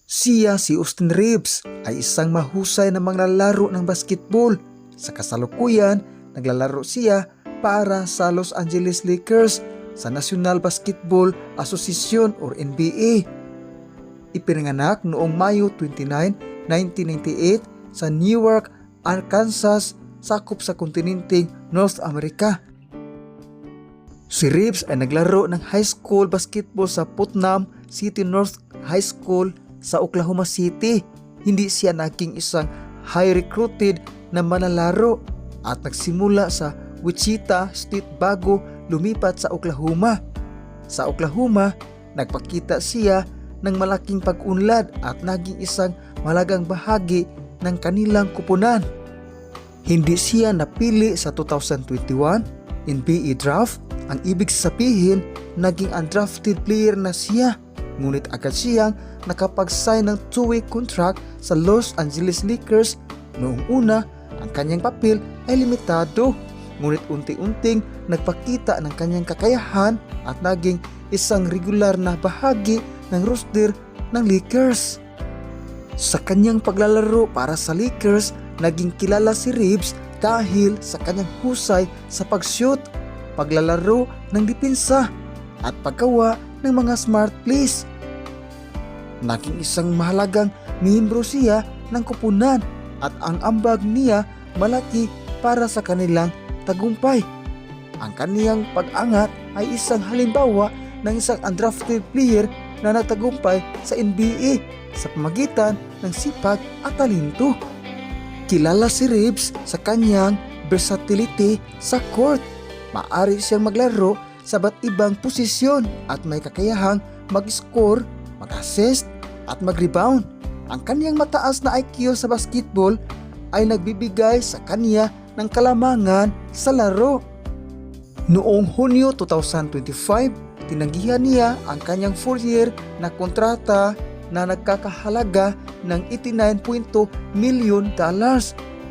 Si Austin Reeves ay isang mahusay na maglalaro ng basketball. Sa kasalukuyan, naglalaro siya para sa Los Angeles Lakers sa National Basketball Association or NBA. Ipinanganak noong Mayo 29, 1998 sa Newark, Arkansas, sakop sa kontinenteng North America. Si Reeves ay naglaro ng high school basketball sa Putnam City North High School sa Oklahoma City. Hindi siya naging isang high recruited na manlalaro at nagsimula sa Wichita State bago lumipat sa Oklahoma. Sa Oklahoma, nagpakita siya ng malaking pag-unlad at naging isang malagang bahagi ng kanilang kupunan. Hindi siya napili sa 2021 NBA draft. Ang ibig sabihin, naging undrafted player na siya. Ngunit agad siyang nakapag-sign ng 2-way contract sa Los Angeles Lakers. Noong una, ang kanyang papel ay limitado. Ngunit unti-unting nagpakita ng kanyang kakayahan at naging isang regular na bahagi ng roster ng Lakers. Sa kanyang paglalaro para sa Lakers, naging kilala si Reeves dahil sa kanyang husay sa pag-shoot, paglalaro ng depensa at paggawa ng mga smart plays. Naging isang mahalagang miyembro siya ng kupunan at ang ambag niya malaki para sa kanilang tagumpay. Ang kaniyang pag-angat ay isang halimbawa ng isang undrafted player na nagtagumpay sa NBA sa pamagitan ng sipag at talento. Kilala si Reeves sa kanyang versatility sa court. Maaari siyang maglaro sa iba't ibang posisyon at may kakayahang mag-score, mag-assist at mag-rebound. Ang kaniyang mataas na IQ sa basketball ay nagbibigay sa kaniya ng kalamangan sa laro. Noong Hunyo 2025, tinanggihan niya ang kanyang 4-year na kontrata na nagkakahalaga ng $89.2 million.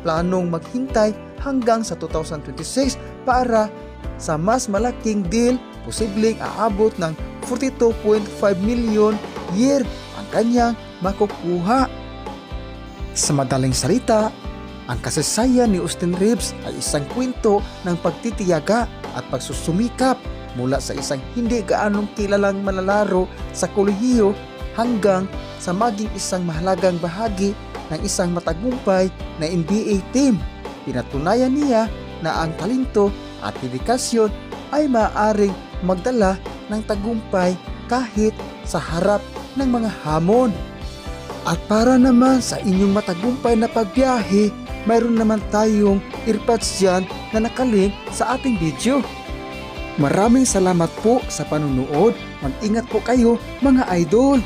Planong maghintay hanggang sa 2026 para sa mas malaking deal, posibleng aabot ng $42.5 million year ang kanyang makukuha. Sa madaling salita, ang kasaysayan ni Austin Reeves ay isang kwento ng pagtitiyaga at pagsusumikap mula sa isang hindi gaanong kilalang manlalaro sa kolehiyo hanggang sa maging isang mahalagang bahagi ng isang matagumpay na NBA team. Pinatunayan niya na ang talento at dedikasyon ay maaaring magdala ng tagumpay kahit sa harap ng mga hamon. At para naman sa inyong matagumpay na pagbiyahe, mayroon naman tayong earbuds dyan na nakalink sa ating video. Maraming salamat po sa panunood. Mag-ingat po kayo mga idol.